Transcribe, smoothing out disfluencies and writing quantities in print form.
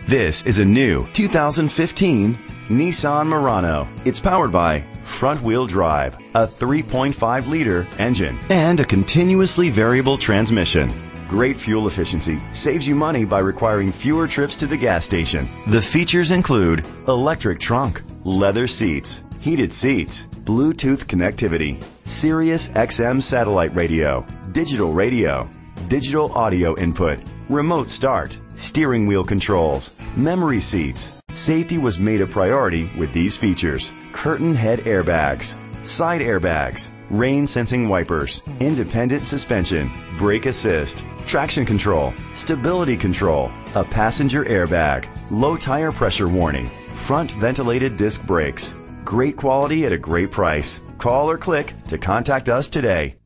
This is a new 2015 Nissan Murano. It's powered by front-wheel drive, a 3.5-liter engine, and a continuously variable transmission. Great fuel efficiency saves you money by requiring fewer trips to the gas station. The features include electric trunk, leather seats, heated seats, Bluetooth connectivity, Sirius XM satellite radio, digital audio input, remote start, steering wheel controls, memory seats. Safety was made a priority with these features: curtain head airbags, side airbags, rain sensing wipers, independent suspension, brake assist, traction control, stability control, a passenger airbag, low tire pressure warning, front ventilated disc brakes. Great quality at a great price. Call or click to contact us today.